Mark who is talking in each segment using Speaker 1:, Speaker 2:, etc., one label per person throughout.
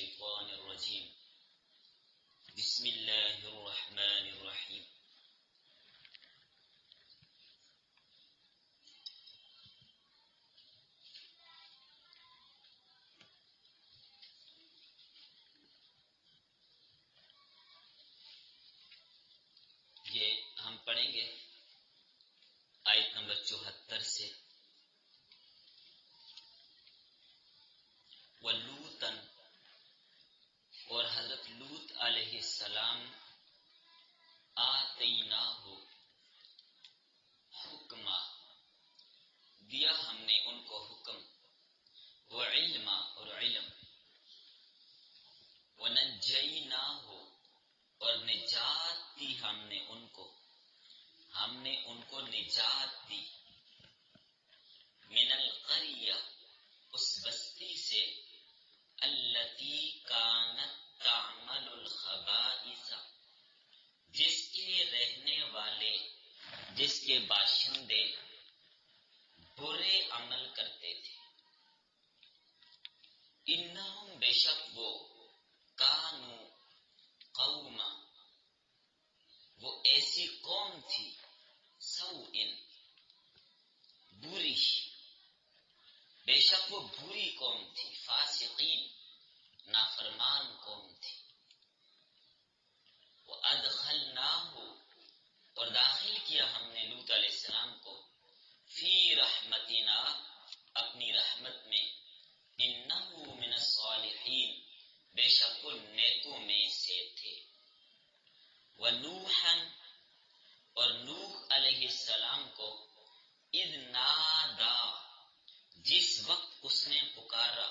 Speaker 1: الشيطان الرجيم بسم الله الرحمن الرحيم یہ ہم پڑھیں گے آیت نمبر 74 سے وَلُوطًا اور حضرت لوط علیہ السلام آتیناہ حکما دیا ہم نے ان کو حکم وعلما اور علم ونجیناہ اور نجات دی ہم نے ان کو نجات دی من القریہ اس بستی سے التی کانت تعمل الخبائث جس کے باشندے برے عمل کرتے تھے انہم بے شک وہ کانو قوما وہ ایسی قوم تھی سوءن بری بے شک وہ بری قوم تھی فاسقین نافرمان قوم تھی وَأَدْخَلْنَاهُ اور داخل کیا ہم نے لوط علیہ السلام کو فی رحمتنا اپنی رحمت میں انہو من الصالحین بے شک وہ نیکوں میں سے تھے وَنُوحًا اور نوح علیہ السلام کو اذ نادا جس وقت اس نے پکارا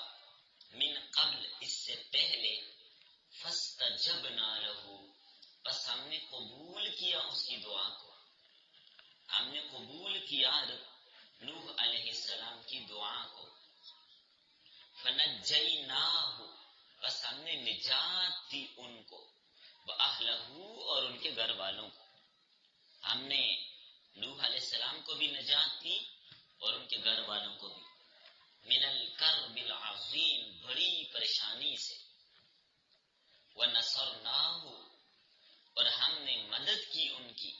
Speaker 1: من قبل اس سے پہلے فاستجبنا له بس ہم نے قبول کیا اس کی دعا کو ہم نے قبول کیا نوح علیہ السلام کی دعا کو فنجیناہ بس ہم نے نجات دی ان کو وَأَهْلَهُ اور ان کے گھر والوں کو ہم نے نوح علیہ السلام کو بھی نجات دی اور ان کے گھر والوں کو بھی من الکرب العظیم بڑی پریشانی سے وَنَصَرْنَاهُ اور ہم نے مدد کی ان کی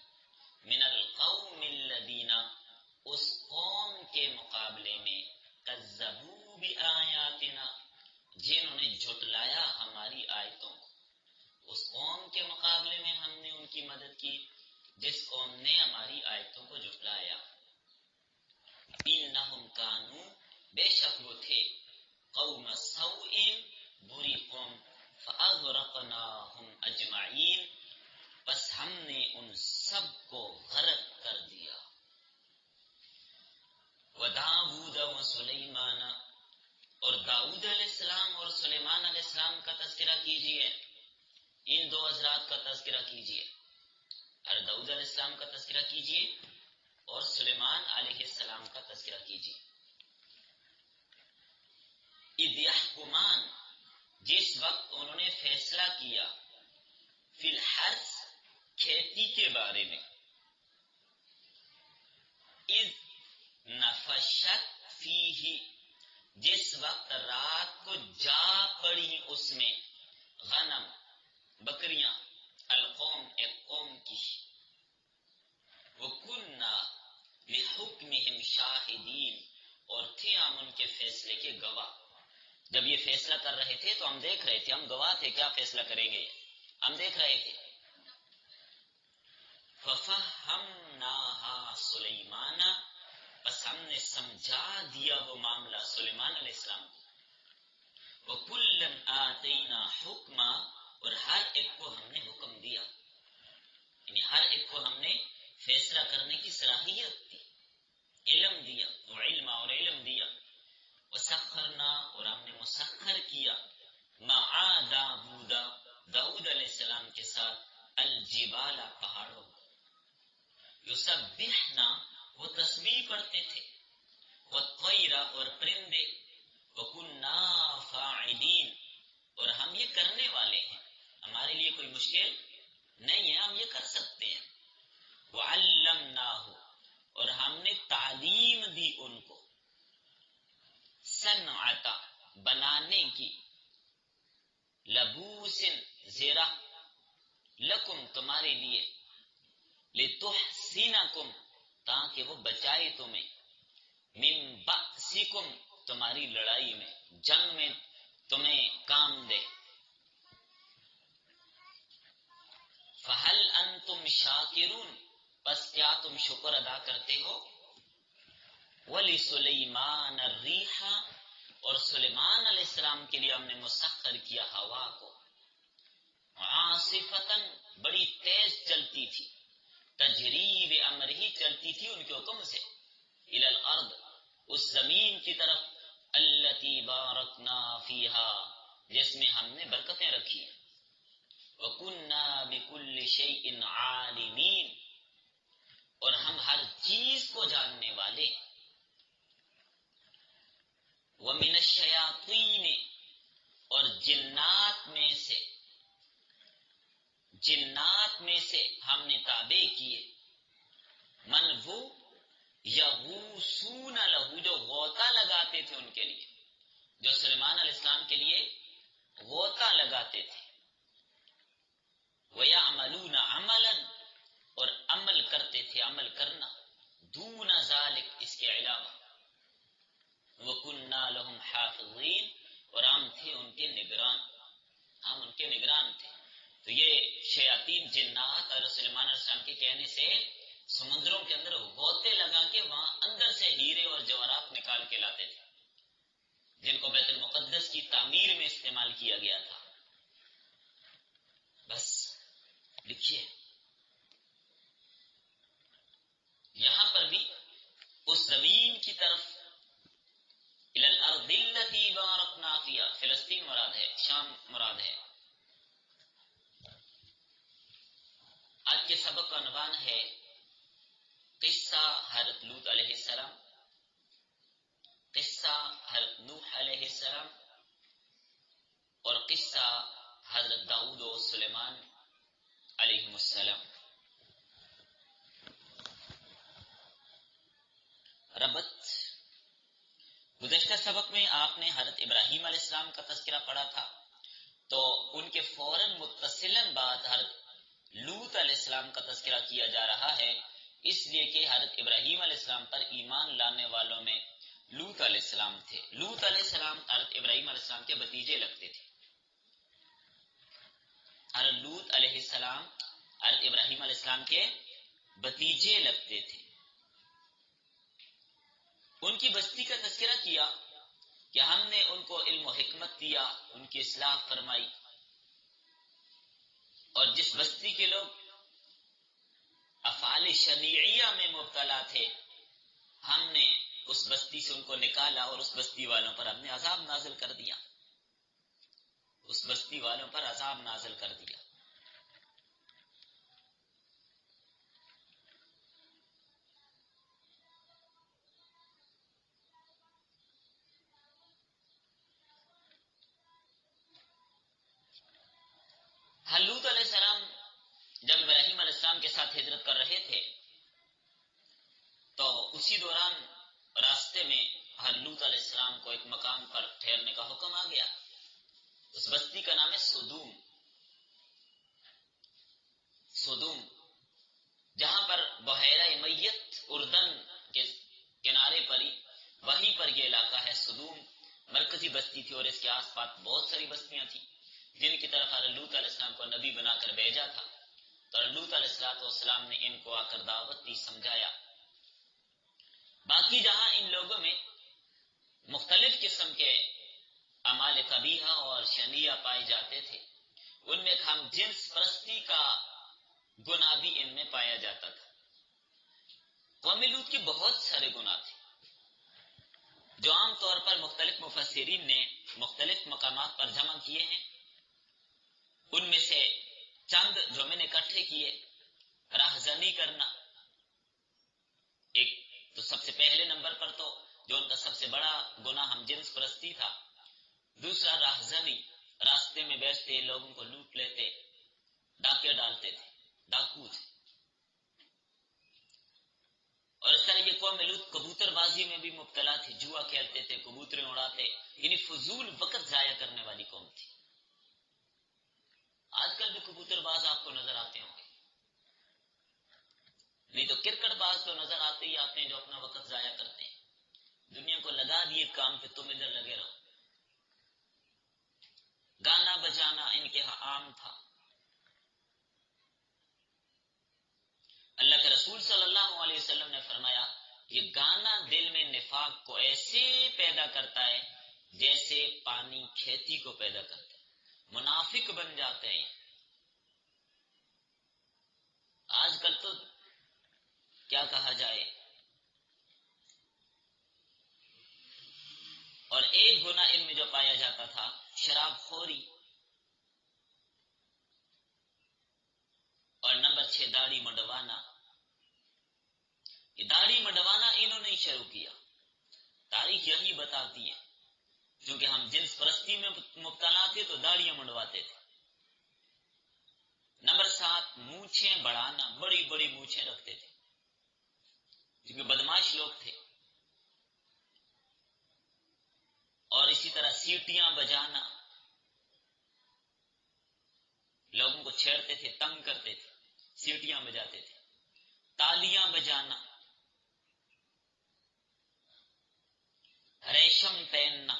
Speaker 1: من القوم الذین اس قوم کے مقابلے میں کذبوا بآیاتنا جنہوں نے جھٹلایا ہماری آیتوں کو اس قوم کے مقابلے میں ہم نے ان کی مدد کی جس قوم نے ہماری آیتوں کو جھٹلایا انہم کانوا بے شک وہ تھے قوم سوء بری قوم فاغرقناہم اجمعین بس ہم نے ان سب کو غرق کر دیا وداؤد وسلیمان اور داؤد علیہ السلام اور سلیمان علیہ السلام کا تذکرہ کیجئے ان دو حضرات کا تذکرہ کیجئے اور داؤد علیہ السلام کا تذکرہ کیجئے اور سلیمان علیہ السلام کا تذکرہ کیجئے اذ یحکمان جس وقت انہوں نے فیصلہ کیا فی الحرث کھیتی کے بارے میں اذ نفشت فیہ جس وقت رات کو جا پڑی اس میں غنم بکریاں القوم ایک قوم کی وَكُنَّا لِحُکْمِهِمْ شَاہِدِينَ اور تھے ہم ان کے فیصلے کے گواہ جب یہ فیصلہ کر رہے تھے تو ہم دیکھ رہے تھے ہم گواہ تھے کیا فیصلہ کریں گے ہم دیکھ رہے تھے فَفَهَّمْنَاهَا سُلَيْمَانَ بس ہم نے سمجھا دیا وہ معاملہ سلیمان علیہ السلام کو وَكُلًّا آتَيْنَا حُکْمًا اور ہر ایک کو ہم نے حکم دیا یعنی ہر ایک کو ہم نے فیصلہ کرنے کی صلاحیت دی علم دیا اور علم دیا وسخرنا اور ہم نے مسخر کیا مع داؤد علیہ السلام کے ساتھ الجبال پہاڑوں یسبحنا وہ تسبیح پڑھتے تھے والطیر اور پرندے وکنا فاعلین اور ہم یہ کرنے والے ہیں ہمارے لیے کوئی مشکل نہیں ہے ہم یہ کر سکتے ہیں وعلمناہ اور ہم نے تعلیم دی ان کو صنعت بنانے کی لبوسن زیرہ لکم تمہارے لیے، لتحسنکم تاکہ وہ بچائے تمہیں، من بأسکم تمہاری لڑائی میں، جنگ میں تمہیں کام دے۔ فہل انتم شاکرون پس کیا تم شکر ادا کرتے ہو؟ وَلِسُلَيْمَانَ الرِّيحَ اور سلیمان علیہ السلام کے لیے ہم نے مسخر کیا ہوا کو، عاصفتاً بڑی تیز چلتی تھی، تجری بامرہ چلتی تھی ان کے حکم سے، الی الارض اس زمین کی طرف، التی بارکنا فیہا جس میں ہم نے برکتیں رکھی ہیں، وَكُنَّا بِكُلِّ شَيْءٍ عَالِمِينَ اور ہم ہر چیز کو جاننے والے۔ وَمِنَ الشَّيَاطِينِ اور جنات میں سے ہم نے تابع کیے، من وہ یغوسون لہو جو غوطہ لگاتے تھے ان کے لیے، جو سلیمان علیہ السلام کے لیے غوطہ لگاتے تھے، وَيَعْمَلُونَ عَمَلًا اور عمل کرتے تھے، عمل کرنا، دون ذالک اس کے علاوہ، وَكُنَّا لَهُمْ حَافِظِينَ اور ہم تھے ان کے نگران، ہم ان کے نگران تھے۔ تو یہ شیاطین جنات اور سلیمان علیہ السلام کے کہنے سے سمندروں کے اندر غوطے لگا کے وہاں اندر سے ہیرے اور جواہرات نکال کے لاتے تھے، جن کو بیت المقدس کی تعمیر میں استعمال کیا گیا تھا۔ بس لکھیے یہاں پر بھی اس زمین کی طرف، الی الارض التی بارکنا فیہا، فلسطین مراد ہے، شام مراد ہے۔ آج کے سبق کا عنوان ہے قصہ حضرت لوط علیہ السلام، قصہ حضرت نوح علیہ السلام اور قصہ حضرت داؤد و سلیمان علیہ السلام۔ ربط، گزشتہ سبق میں آپ نے حضرت ابراہیم علیہ السلام کا تذکرہ پڑھا تھا، تو ان کے فوراً متصلاً بعد حضرت لوط علیہ السلام کا تذکرہ کیا جا رہا ہے، اس لیے کہ حضرت ابراہیم علیہ السلام پر ایمان لانے والوں میں لوط علیہ السلام تھے۔ لوط علیہ السلام حضرت ابراہیم علیہ السلام کے بھتیجے لگتے تھے۔ حضرت لوط علیہ السلام حضرت ابراہیم علیہ السلام کے بھتیجے لگتے تھے۔ ان کی بستی کا تذکرہ کیا کہ ہم نے ان کو علم و حکمت دیا، ان کی اصلاح فرمائی، اور جس بستی کے لوگ افعال شنیعیہ میں مبتلا تھے، ہم نے اس بستی سے ان کو نکالا اور اس بستی والوں پر ہم نے عذاب نازل کر دیا، اس بستی والوں پر عذاب نازل کر دیا۔ لوط علیہ السلام جب ابراہیم علیہ السلام کے ساتھ ہجرت کر رہے تھے تو اسی دوران راستے میں لوط علیہ السلام کو ایک مقام پر ٹھہرنے کا حکم آ گیا۔ اس بستی کا نام ہے سدوم، سدوم، جہاں پر بحیرہ میت اردن کے کنارے پر ہی وہیں پر یہ علاقہ ہے۔ سدوم مرکزی بستی تھی اور اس کے آس پاس بہت ساری بستیاں تھیں جن کی طرف حضرت لوط علیہ السلام کو نبی بنا کر بھیجا تھا، تو حضرت لوط علیہ السلام نے ان کو آ کر دعوت دی، سمجھایا۔ باقی جہاں ان لوگوں میں مختلف قسم کے اعمال قبیحہ اور شنیعہ پائے جاتے تھے، ان میں ہم جنس پرستی کا گناہ بھی ان میں پایا جاتا تھا۔ قوم لوط کے بہت سارے گناہ تھے جو عام طور پر مختلف مفسرین نے مختلف مقامات پر جمع کیے ہیں۔ ان میں سے چند جو میں نے اکٹھے کیے، راہزنی کرنا ایک، تو سب سے پہلے نمبر پر تو جو ان کا سب سے بڑا گناہ ہم جنس پرستی تھا۔ دوسرا راہزنی، راستے میں بیٹھتے لوگوں کو لوٹ لیتے، ڈاکے ڈالتے تھے، ڈاکو تھے۔ اور اس طرح یہ قوم لوط کبوتر بازی میں بھی مبتلا تھی، جوا کھیلتے تھے، کبوتریں اڑاتے، یعنی فضول وقت ضائع کرنے والی قوم تھی۔ کبوتر باز آپ کو نظر آتے ہوں گے، نہیں تو کرکٹ باز تو نظر آتے ہی آتے ہیں جو اپنا وقت ضائع کرتے ہیں، دنیا کو لگا دیے کام پہ، تم ادھر لگے رہو۔ گانا بجانا ان کے ہاں عام تھا۔ اللہ کے رسول صلی اللہ علیہ وسلم نے فرمایا یہ گانا دل میں نفاق کو ایسے پیدا کرتا ہے جیسے پانی کھیتی کو پیدا کرتا ہے، منافق بن جاتے ہیں۔ آج کل تو کیا کہا جائے، اور ایک گناہ ان میں جو پایا جاتا تھا شراب خوری، اور نمبر 6 داڑھی منڈوانا۔ یہ داڑھی منڈوانا انہوں نے شروع کیا، تاریخ یہی بتاتی ہے، کیونکہ ہم جنس پرستی میں مبتلا تھے تو داڑیاں منڈواتے تھے۔ نمبر 7 مونچھیں بڑھانا، بڑی بڑی مونچھیں رکھتے تھے کیونکہ بدماش لوگ تھے۔ اور اسی طرح سیٹیاں بجانا، لوگوں کو چھیڑتے تھے، تنگ کرتے تھے، سیٹیاں بجاتے تھے۔ تالیاں بجانا، ریشم پہننا،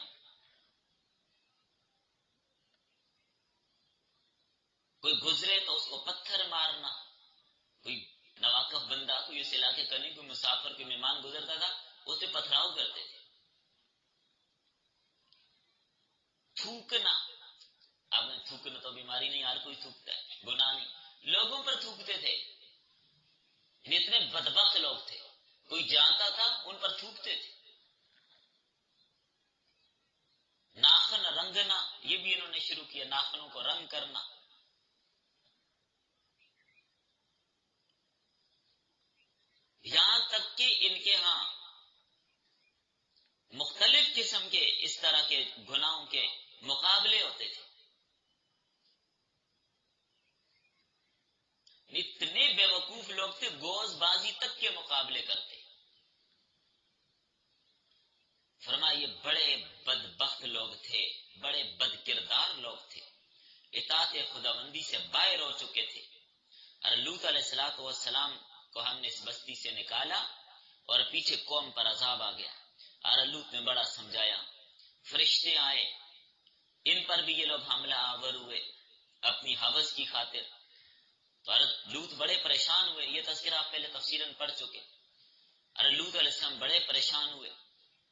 Speaker 1: کوئی گزرے تو اس کو پتھر مارنا، کوئی نواقف بندہ، کوئی اس علاقے کا نہیں، کوئی مسافر، کوئی مہمان گزرتا تھا اسے پتھراؤ کرتے تھے۔ تھوکنا، آپ نے تھوکنا تو بیماری نہیں، ہر کوئی تھوکتا ہے، گناہ نہیں، لوگوں پر تھوکتے تھے۔ اتنے بدبخت لوگ تھے، کوئی جانتا تھا ان پر تھوکتے تھے۔ ناخن رنگنا، یہ بھی انہوں نے شروع کیا، ناخنوں کو رنگ کرنا۔ یہاں تک کہ ان کے ہاں مختلف قسم کے اس طرح کے گناہوں کے مقابلے ہوتے تھے۔ اتنے بے وقوف لوگ تھے، گوز بازی تک کے مقابلے کرتے۔ فرمایا یہ بڑے بدبخت لوگ تھے، بڑے بد کردار لوگ تھے، اطاعت خداوندی سے باہر ہو چکے تھے۔ اور لوط علیہ السلام کو ہم نے اس بستی سے نکالا اور پیچھے قوم پر عذاب آ گیا، اور لوط نے بڑا سمجھایا، فرشتے آئے، ان پر بھی یہ لوگ حملہ آور ہوئے اپنی حوث کی خاطر، تو لوط بڑے پریشان ہوئے۔ یہ تذکرہ آپ پہلے تفصیلاً پڑھ چکے۔ اور لوط علیہ السلام بڑے پریشان ہوئے،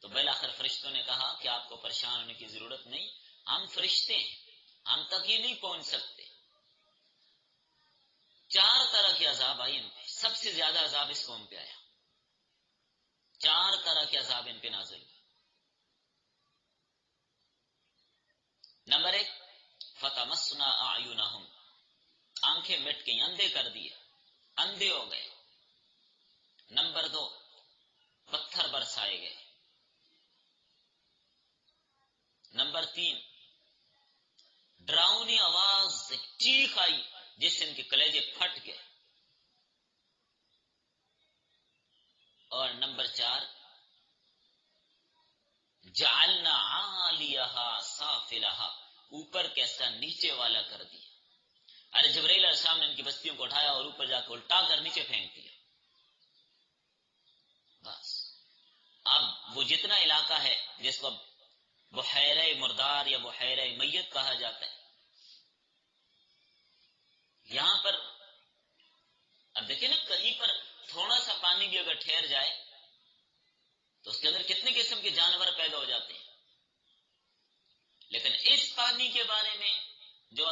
Speaker 1: تو بالآخر فرشتوں نے کہا کہ آپ کو پریشان ہونے کی ضرورت نہیں، ہم فرشتے ہیں، ہم تک یہ نہیں پہنچ سکتے۔ 4 طرح کے عذاب آئے ان پہ، سب سے زیادہ عذاب اس قوم پہ آیا، 4 طرح کے عذاب ان پہ نازل ہوئے۔ نمبر 1 فتمسنا اعینہم، آنکھیں مٹ گئی، اندھے کر دیے، اندھے ہو گئے۔ نمبر 2 پتھر برسائے گئے۔ نمبر 3 ڈراؤنی آواز ایک چیخ آئی جس سے ان کے کلیجے پھٹ گئے۔ اور نمبر 4 جعلنا عالیہا سافلہا، اوپر کیسا نیچے والا کر دیا۔ ارے جبرائیل علیہ السلام نے ان کی بستیوں کو اٹھایا اور اوپر جا کے الٹا کر نیچے پھینک دیا۔ بس اب وہ جتنا علاقہ ہے جس کو بحیرہ مردار یا بحیرہ میت کہا جاتا ہے، یہاں پر اب دیکھیں نا، کہیں پر تھوڑا سا پانی بھی اگر ٹھہر جائے تو اس کے اندر کتنے قسم کے جانور پیدا ہو جاتے ہیں۔ لیکن اس پانی کے بارے میں جو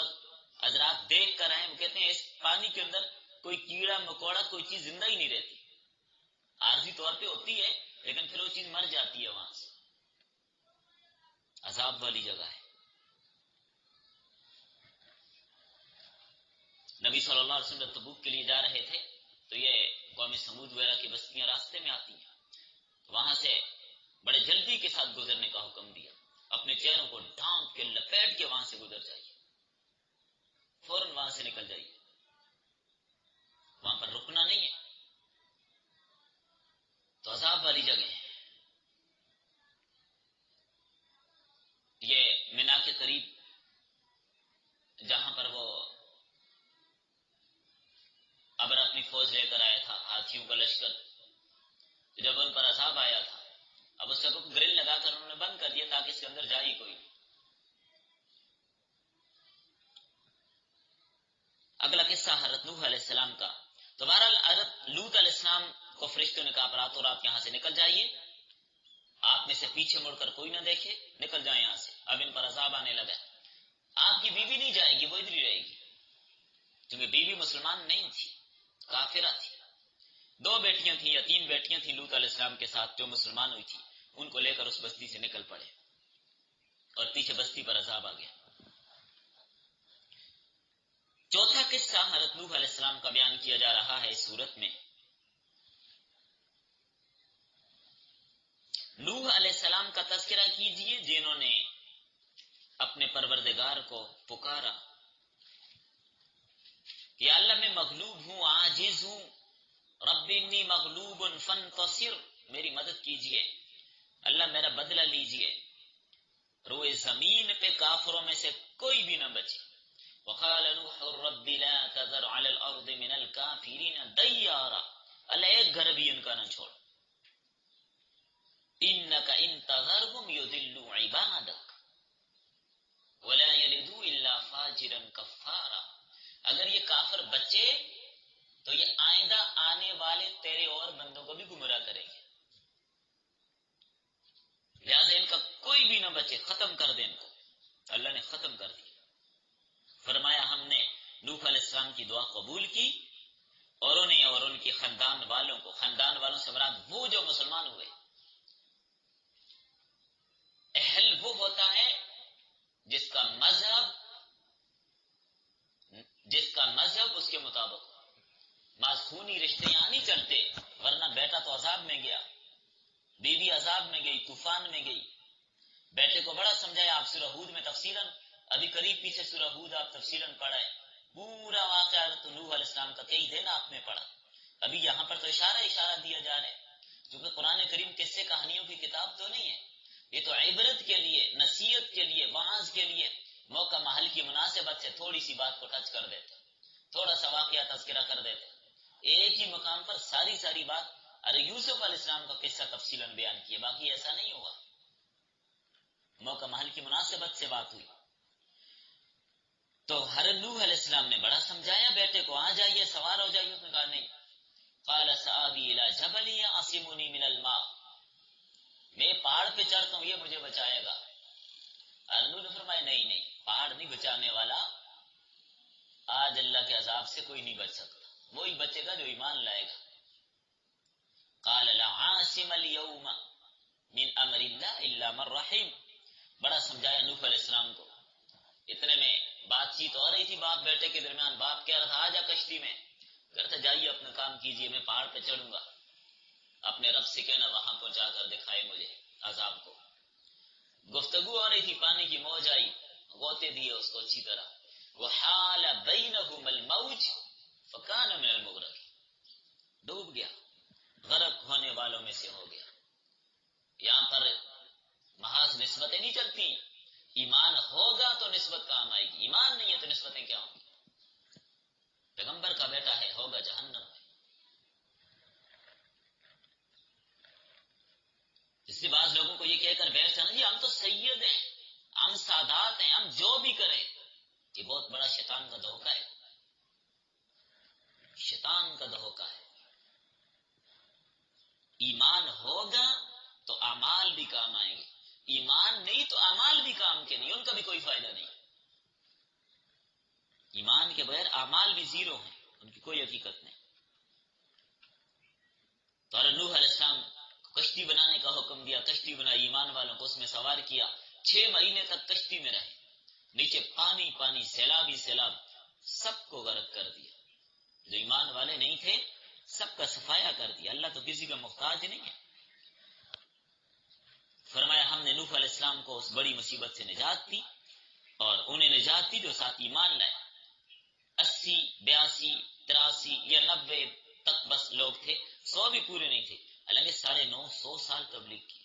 Speaker 1: حضرات دیکھ کر آئے وہ کہتے ہیں اس پانی کے اندر کوئی کیڑا مکوڑا کوئی چیز زندہ ہی نہیں رہتی، عارضی طور پہ ہوتی ہے لیکن پھر وہ چیز مر جاتی ہے وہاں سے۔ عذاب والی جگہ ہے۔ نبی صلی اللہ علیہ وسلم تبوک کے لیے جا رہے تھے تو یہ قوم سمود وغیرہ کی بستیاں راستے میں آتی ہیں، وہاں سے بڑے جلدی کے ساتھ گزرنے کا حکم دیا، اپنے چہروں کو ڈھانپ کے لپیٹ کے وہاں سے گزر جائیے، فوراً وہاں سے نکل جائیے، وہاں پر رکنا نہیں ہے۔ تو عذاب والی جگہ ہے یہ، مینا کے قریب جہاں پر وہ قصہ حضرت نوح علیہ السلام کا. تو بہرحال حضرت لوط علیہ السلام کو فرشتوں نے کہا راتوں رات یہاں سے نکل جائیے، آپ میں سے پیچھے مڑ کر کوئی نہ دیکھے، نکل جائیں یہاں سے، اب ان پر عذاب آنے لگا. آپ کی بیوی نہیں جائے گی، وہ ادھر ہی رہے گی، کیونکہ بیوی مسلمان نہیں تھی، کافرہ تھی. 2 بیٹیاں تھیں یا 3 بیٹیاں تھیں لوط علیہ السلام کے ساتھ جو مسلمان ہوئی تھی، ان کو لے کر اس بستی سے نکل پڑے اور پیچھے بستی پر عذاب آ گیا. چوتھا قصہ حضرت نوح علیہ السلام کا بیان کیا جا رہا ہے اس صورت میں. نوح علیہ السلام کا تذکرہ کیجئے جنہوں نے اپنے پروردگار کو پکارا کہ اللہ میں مغلوب ہوں، عاجز ہوں، رب انی مغلوب فانتصر، میری مدد کیجئے، اللہ میرا بدلہ لیجئے. روئے زمین پہ کافروں میں سے کوئی بھی نہ بچے. وقال نوح رب لا تذر على الارض من الكافرين دیارا، اللہ ایک گھر بھی ان کا نہ چھوڑ. انک ان تذرهم يضلوا عبادك ولا يلدوا الا فاجرا كفارا، اگر یہ کافر بچے تو یہ آئندہ آنے والے تیرے اور بندوں کو بھی گمراہ کریں گے، لہذا ان کا کوئی بھی نہ بچے، ختم کر دیں ان کو. اللہ نے ختم کر دیا. فرمایا ہم نے نوح علیہ السلام کی دعا قبول کی اور انہیں اور ان کے خاندان والوں کو، خاندان والوں سے مراد وہ جو مسلمان ہوئے. اہل وہ ہوتا ہے جس کا مذہب اس کے مطابق ہو. خونی رشتے یہاں نہیں چلتے، ورنہ بیٹا تو عذاب میں گیا، بیوی عذاب میں گئی، طوفان میں گئی. بیٹے کو بڑا سمجھایا، آپ سورہ ہود میں تفصیلاً، ابھی قریب پیچھے سورہ ہود آپ تفصیلاً پڑھا ہے، پورا واقعہ حضرت نوح علیہ السلام کا کئی دن آپ نے پڑھا. ابھی یہاں پر تو اشارہ دیا جا رہا ہے، کیونکہ قرآن کریم قصے کہانیوں کی کتاب تو نہیں ہے، یہ تو عبرت کے لیے، نصیحت کے لیے، واعظ کے لیے موقع محل کی مناسبت سے تھوڑی سی بات کو ٹچ کر دیتے، تھوڑا سا واقعہ تذکرہ کر دیتے، ایک ہی مقام پر ساری بات. ارے یوسف علیہ السلام کا قصہ تفصیلاً بیان کیا، باقی ایسا نہیں ہوگا، موقع محل کی مناسبت سے بات ہوئی. تو حضرت نوح علیہ السلام نے بڑا سمجھایا بیٹے کو، آ جائیے، سوار ہو جائیے. اس نے کہا نہیں. قال سآوی الی جبل یعصمنی من الماء، میں پہاڑ پہ چڑھتا ہوں، یہ مجھے بچائے گا. حضرت نوح نے فرمایا نہیں، پہاڑ نہیں بچانے والا، آج اللہ کے عذاب سے کوئی نہیں بچ سکتا، وہی بچے گا جو ایمان لائے گا. قال لا عاصم اليوم من امر اللہ الا من رحم، بڑا سمجھایا نوح علیہ السلام کو. اتنے میں بات چیت ہو رہی تھی باپ بیٹے کے درمیان. باپ کہہ رہا تھا آ جا کشتی میں، کہتا جائیے اپنا کام کیجیے، میں پہاڑ پہ چڑھوں گا، اپنے رب سے کہنا وہاں پہنچا کر دکھائے مجھے عذاب کو. گفتگو ہو رہی تھی، پانی کی موج آئی، غوطے دیے اس کو اچھی طرح. وحال بینہم الموج فکان من المغرق، ڈوب گیا، غرق ہونے والوں میں سے ہو گیا. یہاں پر محض نسبتیں نہیں چلتی، ایمان ہوگا تو نسبت کام آئے گی، ایمان نہیں ہے تو نسبتیں کیا ہوں گی. پیغمبر کا بیٹا ہے، ہوگا جہنم میں. اس لیے بعض لوگوں کو یہ کہہ کر بیٹھ جانا جی ہم تو سید ہیں، ہم سادات ہیں، ہم جو بھی کریں، یہ بہت بڑا شیطان کا دھوکہ ہے، شیطان کا دھوکہ ہے. ایمان ہوگا تو اعمال بھی کام آئیں گے، ایمان نہیں تو اعمال بھی کام کے نہیں، ان کا بھی کوئی فائدہ نہیں. ایمان کے بغیر اعمال بھی زیرو ہیں، ان کی کوئی حقیقت نہیں. تو نوح علیہ السلام کشتی بنانے کا حکم دیا، کشتی بنائی، ایمان والوں کو اس میں سوار کیا. 6 مہینے تک کشتی میں رہے، نیچے پانی، سیلاب ہی سیلاب، سب کو غرق کر دیا. جو ایمان والے نہیں تھے سب کا صفایا کر دیا. اللہ تو کسی کا محتاج نہیں ہے. فرمایا ہم نے نوح علیہ السلام کو اس بڑی مصیبت سے نجات دی، اور انہیں نجات دی جو ساتھ ایمان لائے. 80 82 83 یا 90 تک بس لوگ تھے، 100 بھی پورے نہیں تھے، حالانکہ 950 سال تبلیغ کی.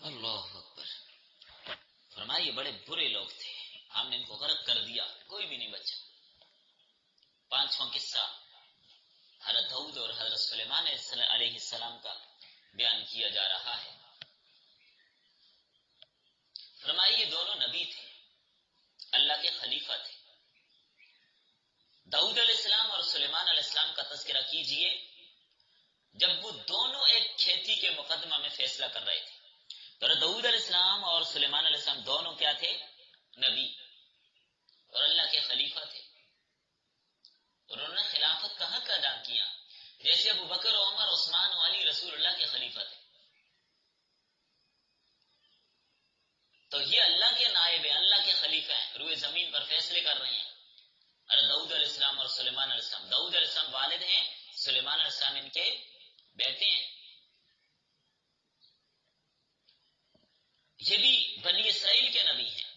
Speaker 1: اللہ اکبر. فرمایا یہ بڑے برے لوگ تھے، ہم نے ان کو غرق کر دیا، کوئی بھی نہیں بچا. 5واں قصہ حضرت داؤد اور حضرت سلیمان علیہ السلام کا بیان کیا جا رہا ہے. فرمایا جب وہ دونوں ایک کھیتی کے مقدمہ میں فیصلہ کر رہے تھے، تو داؤد علیہ السلام اور سلیمان علیہ السلام دونوں کیا تھے؟ نبی اور اللہ کے خلیفہ تھے، اور انہوں نے خلافت کا حق ادا کیا، جیسے ابو بکر، عمر، عثمان و علی رسول اللہ کے خلیفہ تھے۔ تو یہ اللہ کے نائب ہیں، اللہ کے خلیفہ ہیں، روئے زمین پر فیصلے کر رہے ہیں۔ ارے داؤد علیہ السلام اور سلیمان علیہ السلام، داؤد علیہ السلام والد ہیں، سلیمان علیہ السلام ان کے بیٹے ہیں۔ یہ بھی بنی اسرائیل کے نبی ہیں۔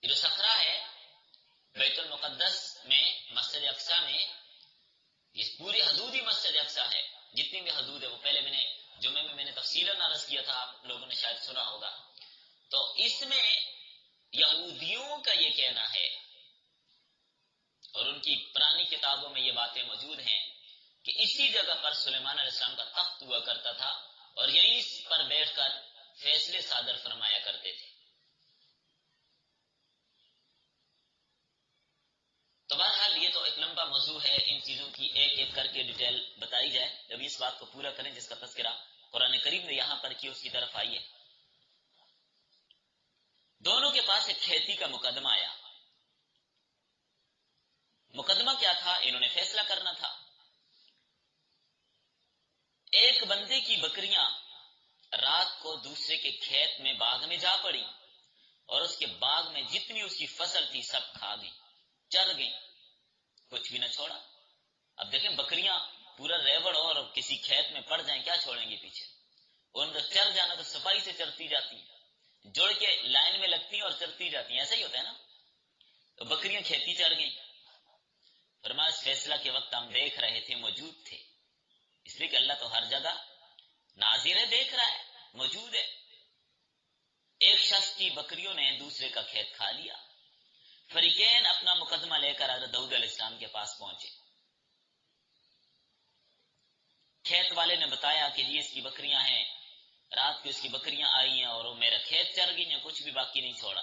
Speaker 1: یہ جو صخرہ ہے بیت المقدس میں، مسجد اقصی میں، یہ پوری حدود ہی مسجد اقصی ہے، جتنی بھی حدود ہے وہ پہلے جمعے میں نے تفصیلاً عرض کیا تھا، آپ لوگوں نے شاید سنا ہوگا۔ تو اس میں یہودیوں کا یہ کہنا ہے، اور ان کی پرانی کتابوں میں یہ باتیں موجود ہیں، کہ اسی جگہ پر سلیمان علیہ السلام کا تخت ہوا کرتا تھا، اور یہیں پر بیٹھ کر فیصلے صادر فرمایا کرتے تھے۔ تو بہرحال یہ تو ایک لمبا موضوع ہے، ان چیزوں کی ایک ایک کر کے ڈیٹیل بتائی جائے، جب اس بات کو پورا کریں جس کا تذکرہ قرآن کریم نے یہاں پر کی، اس کی طرف آئیے۔ دونوں کے پاس ایک کھیتی کا مقدمہ آیا۔ مقدمہ کیا تھا؟ انہوں نے فیصلہ کرنا تھا۔ ایک بندے کی بکریاں رات کو دوسرے کے کھیت میں، باغ میں جا پڑی، اور اس کے باغ میں جتنی اس کی فصل تھی سب کھا گئی، چر گئی، کچھ بھی نہ چھوڑا۔ اب دیکھیں بکریاں پورا ریوڑ اور کسی کھیت میں پڑ جائیں، کیا چھوڑیں گے پیچھے؟ ان کو چر جانا تو صفائی سے چرتی جاتی ہیں، جوڑ کے لائن میں لگتی ہیں اور چرتی جاتی ہیں، ایسا ہی ہوتا ہے نا۔ تو بکریاں کھیتی چر گئیں۔ فرمایا اس فیصلہ کے وقت ہم دیکھ رہے تھے، موجود تھے، اس لیے کہ اللہ تو ہر جگہ ناظر ہے، دیکھ رہا ہے، موجود ہے۔ ایک شخص کی بکریوں نے دوسرے کا کھیت کھا لیا۔ فریقین اپنا مقدمہ لے کر حضرت داؤد علیہ السلام کے پاس پہنچے۔ کھیت والے نے بتایا کہ جی اس کی بکریاں ہیں، رات کو اس کی بکریاں آئی ہیں اور وہ میرا کھیت چر گئی ہیں، کچھ بھی باقی نہیں چھوڑا۔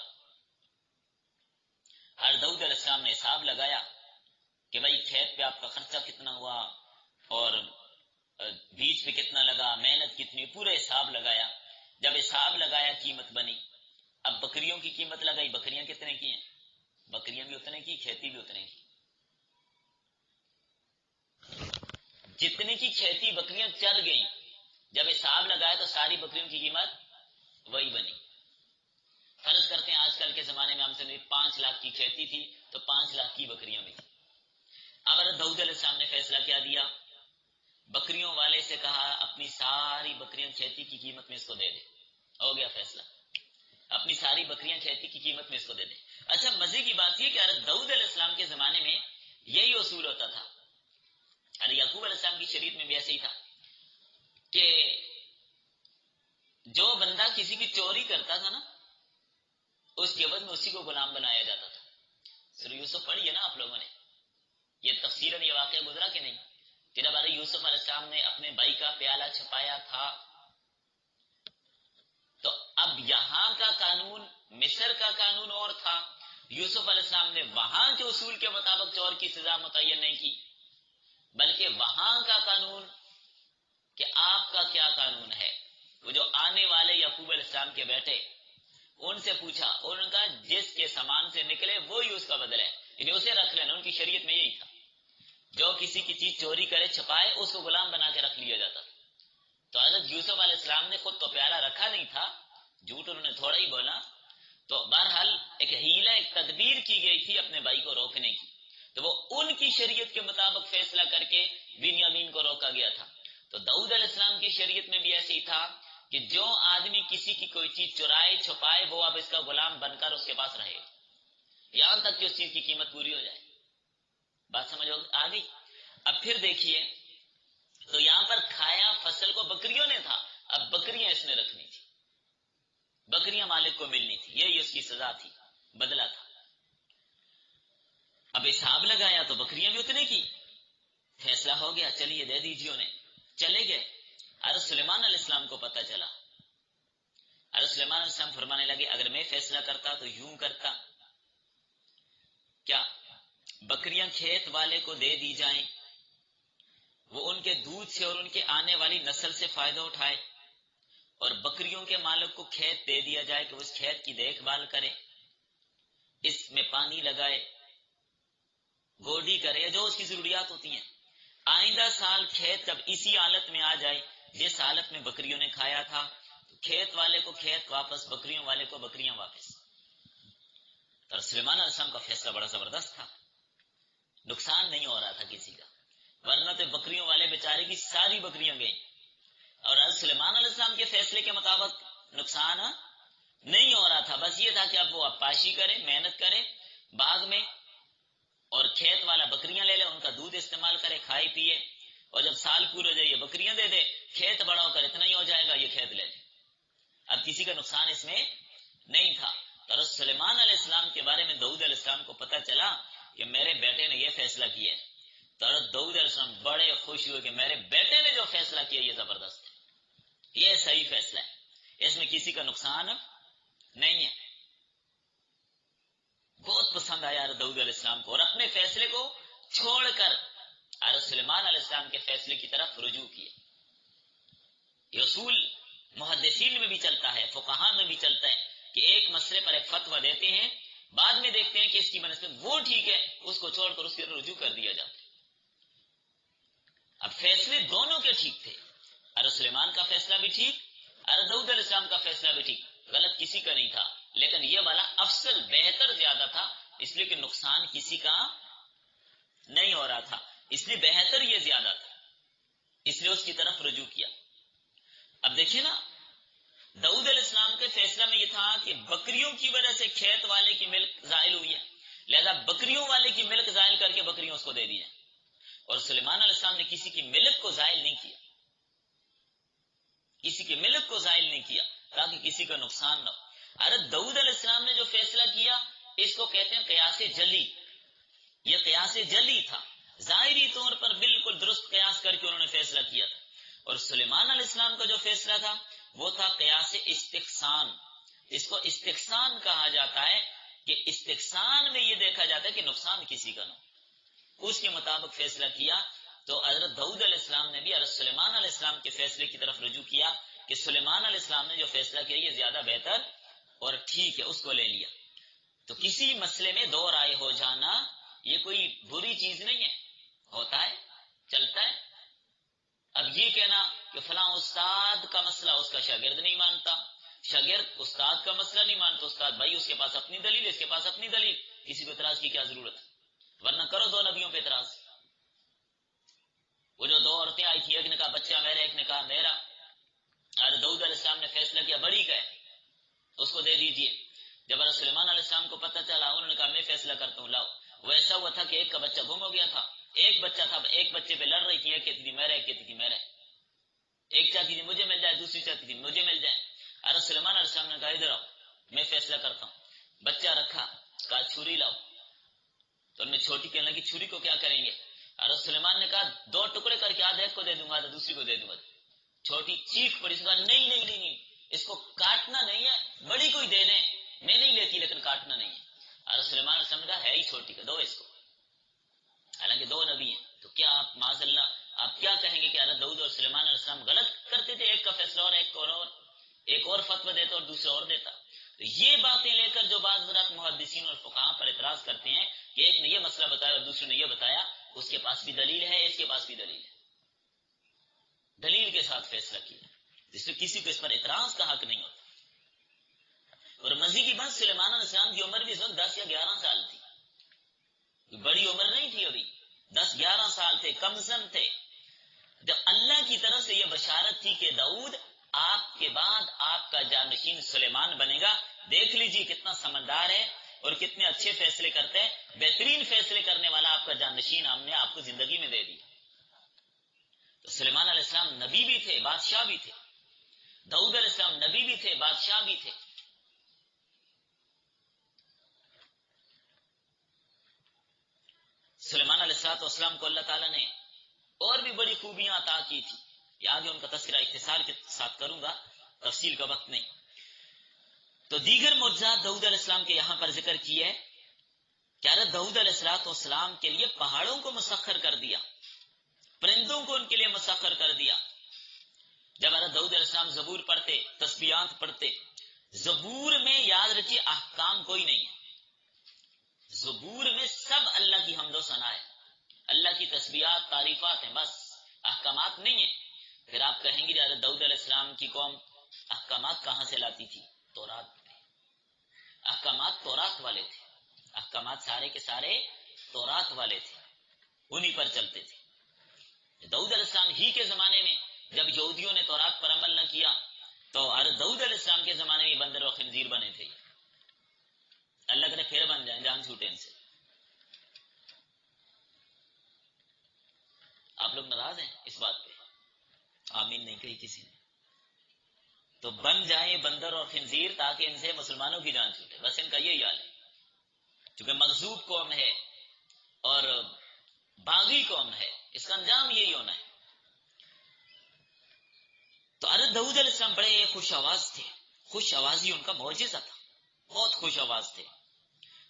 Speaker 1: حضرت داؤد علیہ السلام نے حساب لگایا کہ بھائی کھیت پہ آپ کا خرچہ کتنا ہوا اور بیج پہ کتنا لگا، محنت کتنی، پورا حساب لگایا۔ جب حساب لگایا قیمت بنی، اب بکریوں کی قیمت لگائی، بکریاں کتنے کی ہیں؟ بکریاں بھی اتنے کی، کھیتی بھی اتنے کی۔ جتنے کی کھیتی بکریاں چر گئیں، جب حساب لگایا تو ساری بکریوں کی قیمت وہی بنی۔ فرض کرتے ہیں آج کل کے زمانے میں ہم سے 5 لاکھ کی کھیتی تھی تو 5 لاکھ کی بکریاں بھی تھی۔ اب حضرت داؤد علیہ السلام نے فیصلہ کیا دیا، بکریوں والے سے کہا اپنی ساری بکریاں کھیتی کی قیمت میں اس کو دے دے۔ ہو گیا فیصلہ، اپنی ساری بکریاں کھیتی کی قیمت میں اس کو دے دے۔ اچھا مزے کی بات یہ کہ حضرت داؤد علیہ السلام کے زمانے میں یہی اصول ہوتا تھا، حضرت یعقوب علیہ السلام کی شریعت میں بھی ایسے ہی تھا کہ جو بندہ کسی کی چوری کرتا تھا نا، اس کے عوض میں اسی کو غلام بنایا جاتا تھا۔ سورہ یوسف پڑھی ہے نا آپ لوگوں نے، یہ تفسیراً یہ واقعہ گزرا کہ نہیں، کہ جب حضرت یوسف علیہ السلام نے اپنے بھائی کا پیالہ چھپایا تھا، تو اب یہاں کا قانون مصر کا قانون اور تھا، یوسف علیہ السلام نے وہاں کے اصول کے مطابق چور کی سزا متعین نہیں کی، بلکہ وہاں کا قانون کہ آپ کا کیا قانون ہے۔ وہ جو آنے والے یعقوب علیہ السلام کے بیٹے، ان سے پوچھا، ان کا جس کے سامان سے نکلے وہی اس کا بدل ہے، یعنی اسے رکھ لینا، ان کی شریعت میں یہی تھا۔ جو کسی کی چیز چوری کرے چھپائے، اس کو غلام بنا کے رکھ لیا جاتا تھا۔ تو حضرت یوسف علیہ السلام نے خود تو پیالہ رکھا نہیں تھا، جھوٹ انہوں نے تھوڑا ہی بولا، تو بہرحال ایک حیلہ، ایک تدبیر کی گئی تھی اپنے بھائی کو روکنے کی، تو وہ ان کی شریعت کے مطابق فیصلہ کر کے بنیامین کو روکا گیا تھا۔ تو داؤد علیہ السلام کی شریعت میں بھی ایسے ہی تھا کہ جو آدمی کسی کی کوئی چیز چرائے چھپائے، وہ اب اس کا غلام بن کر اس کے پاس رہے گا یہاں تک کہ اس چیز کی قیمت پوری ہو جائے۔ بات سمجھ آ گئی؟ اب پھر دیکھیے، تو یہاں پر کھایا فصل کو بکریوں نے تھا، اب بکریاں اس نے رکھنی تھی، بکریاں مالک کو ملنی تھی، یہی اس کی سزا تھی، بدلہ تھا۔ اب حساب لگایا تو بکریاں بھی اتنے کی، فیصلہ ہو گیا، چلیے دے دیجیے انہیں، چلے گئے۔ حضرت سلیمان علیہ السلام کو پتہ چلا، حضرت سلیمان علیہ السلام فرمانے لگے اگر میں فیصلہ کرتا تو یوں کرتا، کیا بکریاں کھیت والے کو دے دی جائیں کے دودھ سے اور ان کے آنے والی نسل سے فائدہ اٹھائے، اور بکریوں کے مالک کو کھیت دے دیا جائے کہ اس کھیت کی دیکھ بھال کرے، اس میں پانی لگائے، گوڈی کرے، جو اس کی ضروریات ہوتی ہیں۔ آئندہ سال کھیت جب اسی حالت میں آ جائے جس حالت میں بکریوں نے کھایا تھا، تو کھیت والے کو کھیت واپس، بکریوں والے کو بکریاں واپس۔ اور سلیمان علیہ السلام کا فیصلہ بڑا زبردست تھا، نقصان نہیں ہو رہا تھا کسی کا، ورنہ تو بکریوں والے بیچارے کی ساری بکریاں گئیں، اور حضرت سلیمان علیہ السلام کے فیصلے کے مطابق نقصان نہیں ہو رہا تھا۔ بس یہ تھا کہ اب وہ عپاشی کرے، محنت کرے باغ میں، اور کھیت والا بکریاں لے لے، ان کا دودھ استعمال کرے، کھائے پیے، اور جب سال پورا ہو جائے یہ بکریاں دے دے، کھیت بڑا ہو کر اتنا ہی ہو جائے گا، یہ کھیت لے لے۔ اب کسی کا نقصان اس میں نہیں تھا۔ حضرت سلیمان علیہ السلام کے بارے میں داؤد علیہ السلام کو پتہ چلا کہ میرے بیٹے نے یہ فیصلہ کیا ہے، تو حضرت داؤد علیہ السلام بڑے خوش ہوئے کہ میرے بیٹے نے جو فیصلہ کیا یہ زبردست ہے، یہ صحیح فیصلہ ہے، اس میں کسی کا نقصان نہیں ہے۔ بہت پسند آیا حضرت داؤد علیہ السلام کو، اور اپنے فیصلے کو چھوڑ کر حضرت سلیمان علیہ السلام کے فیصلے کی طرف رجوع کیے۔ یہ اصول محدثین میں بھی چلتا ہے، فقہاء میں بھی چلتا ہے کہ ایک مسئلے پر ایک فتویٰ دیتے ہیں، بعد میں دیکھتے ہیں کہ اس کی بنسبت وہ ٹھیک ہے، اس کو چھوڑ کر اس کی طرف رجوع کر دیا جاتا ہے۔ اب فیصلے دونوں کے ٹھیک تھے، حضرت سلیمان کا فیصلہ بھی ٹھیک، حضرت داؤد علیہ السلام کا فیصلہ بھی ٹھیک، غلط کسی کا نہیں تھا، لیکن یہ والا افضل، بہتر زیادہ تھا، اس لیے کہ نقصان کسی کا نہیں ہو رہا تھا، اس لیے بہتر یہ زیادہ تھا، اس لیے اس کی طرف رجوع کیا۔ اب دیکھیں نا، داؤد علیہ السلام کے فیصلہ میں یہ تھا کہ بکریوں کی وجہ سے کھیت والے کی ملک زائل ہوئی ہے، لہذا بکریوں والے کی ملک زائل کر کے بکریوں اس کو دے دی جائے، اور سلیمان علیہ السلام نے کسی کی ملک کو زائل نہیں کیا، کسی کی ملک کو زائل نہیں کیا تاکہ کسی کا نقصان نہ ہو۔ حضرت داؤد علیہ السلام نے جو فیصلہ کیا اس کو کہتے ہیں قیاس جلی، یہ قیاس جلی تھا، ظاہری طور پر بالکل درست قیاس کر کے انہوں نے فیصلہ کیا تھا۔ اور سلیمان علیہ السلام کا جو فیصلہ تھا وہ تھا قیاس استحسان، اس کو استحسان کہا جاتا ہے کہ استحسان میں یہ دیکھا جاتا ہے کہ نقصان کسی کا نہ ہو، اس کے مطابق فیصلہ کیا۔ تو حضرت داؤد علیہ السلام نے بھی حضرت سلیمان علیہ السلام کے فیصلے کی طرف رجوع کیا کہ سلیمان علیہ السلام نے جو فیصلہ کیا یہ زیادہ بہتر اور ٹھیک ہے، اس کو لے لیا۔ تو کسی مسئلے میں دو رائے ہو جانا یہ کوئی بری چیز نہیں ہے، ہوتا ہے، چلتا ہے۔ اب یہ کہنا کہ فلاں استاد کا مسئلہ اس کا شاگرد نہیں مانتا، شاگرد استاد کا مسئلہ نہیں مانتا، استاد بھائی اس کے پاس اپنی دلیل، اس کے پاس اپنی دلیل، کسی کو اعتراض کی کیا ضرورت ہے، ورنہ کرو دو نبیوں پہ اعتراض۔ وہ جو دو عورتیں آئی تھی، ایک نے کہا بچہ میرا، ایک نے کہا میرا، حضرت داؤد علیہ السلام نے فیصلہ کیا بڑی کا ہے، اس کو دے دیجیے۔ جب حضرت سلیمان علیہ السلام کو پتہ چلا، انہوں نے کہا میں فیصلہ کرتا ہوں، لاؤ۔ وہ ایسا ہوا تھا کہ ایک کا بچہ گم ہو گیا تھا، ایک بچہ تھا، ایک بچے پہ لڑ رہی تھی، ایک کہتی تھی میرا، ایک کہتی تھی میرا، ایک چاہتی تھی مجھے مل جائے، دوسری چاہتی تھی مجھے مل جائے۔ حضرت سلیمان علیہ السلام نے کہا ادھر آؤ میں فیصلہ کرتا ہوں، بچہ رکھا، کہا چھری لاؤ، تو ان میں چھوٹی کہنے لگی چھری کو کیا کریں گے؟ حضرت سلیمان نے کہا دو ٹکڑے کر کے آدھے ایک کو دے دوں گا تو دوسری کو دے دوں گا۔ چھوٹی چیخ پڑی، اس نے کہا نہیں نہیں نہیں نہیں، اس کو کاٹنا نہیں ہے، بڑی کوئی دے دیں، میں نہیں لیتی لیکن کاٹنا نہیں ہے۔ حضرت سلیمان علیہ السلام نے کہا ہے ہی چھوٹی کا، دو اس کو، حالانکہ دو نبی ہیں، تو کیا آپ معاذ اللہ آپ کیا کہیں گے کہ حضرت داؤد اور سلیمان علیہ السلام غلط کرتے تھے، ایک کا فیصلہ اور ایک اور فتویٰ دیتا اور دوسرا اور دیتا؟ تو یہ باتیں لے کر جو بعض حضرات محدثین اور فقہاء پر اعتراض کرتے ہیں کہ ایک نے یہ مسئلہ بتایا اور دوسرے نے یہ بتایا، اس کے پاس بھی دلیل ہے، اس کے پاس بھی دلیل ہے، دلیل کے ساتھ فیصلہ کیا، جس میں کسی کو اس پر اعتراض کا حق نہیں ہوتا۔ اور مزید کی بات، سلیمان علیہ السلام کی عمر بھی اس وقت 10 یا 11 سال تھی، بڑی عمر نہیں تھی، ابھی 10-11 سال تھے، کم سن تھے، جب اللہ کی طرف سے یہ بشارت تھی کہ داؤد آپ کے بعد آپ کا جانشین سلیمان بنے گا، دیکھ لیجیے کتنا سمجھدار ہے اور کتنے اچھے فیصلے کرتے ہیں، بہترین فیصلے کرنے والا آپ کا جانشین ہم نے آپ کو زندگی میں دے دیا۔ تو سلیمان علیہ السلام نبی بھی تھے، بادشاہ بھی تھے، داؤد علیہ السلام نبی بھی تھے، بادشاہ بھی تھے۔ سلیمان علیہ السلام کو اللہ تعالیٰ نے اور بھی بڑی خوبیاں عطا کی تھی، یہ آگے ان کا تذکرہ اختصار کے ساتھ کروں گا، تفصیل کا وقت نہیں۔ تو دیگر معجزات داؤد علیہ السلام کے یہاں پر ذکر کی ہے کہ حضرت داؤد علیہ السلام کے لیے پہاڑوں کو مسخر کر دیا، پرندوں کو ان کے لیے مسخر مسخر کر دیا. جب حضرت داؤد علیہ السلام زبور پڑھتے، تسبیحات پڑھتے، زبور میں یاد رکھیے احکام کوئی نہیں ہے. زبور میں سب اللہ کی حمد و ثنا ہے، اللہ کی تسبیحات تعریفات ہیں، بس احکامات نہیں ہیں. پھر آپ کہیں گے حضرت داؤد علیہ السلام کی قوم احکامات کہاں سے لاتی تھی؟ تورات میں. احکامات تورات والے تھے، احکامات سارے کے سارے تورات والے تھے، انہی پر چلتے تھے. داؤد علیہ السلام ہی کے زمانے میں جب یہودیوں نے تورات پر عمل نہ کیا تو حضرت داؤد علیہ السلام کے زمانے میں بندر و خنزیر بنے تھے. اللہ کرے پھر بن جائیں، جان چھوٹے ان سے. آپ لوگ ناراض ہیں اس بات پہ؟ آمین نہیں کہی کسی نے. تو بن جائیں بندر اور خنزیر تاکہ ان سے مسلمانوں کی جان چھوٹے، بس ان کا یہی حال ہے. چونکہ مغضوب قوم ہے اور باغی قوم ہے، اس کا انجام یہی ہونا ہے. تو حضرت داؤد علیہ السلام بڑے خوش آواز تھے، خوش آوازی ان کا معجزہ تھا، بہت خوش آواز تھے.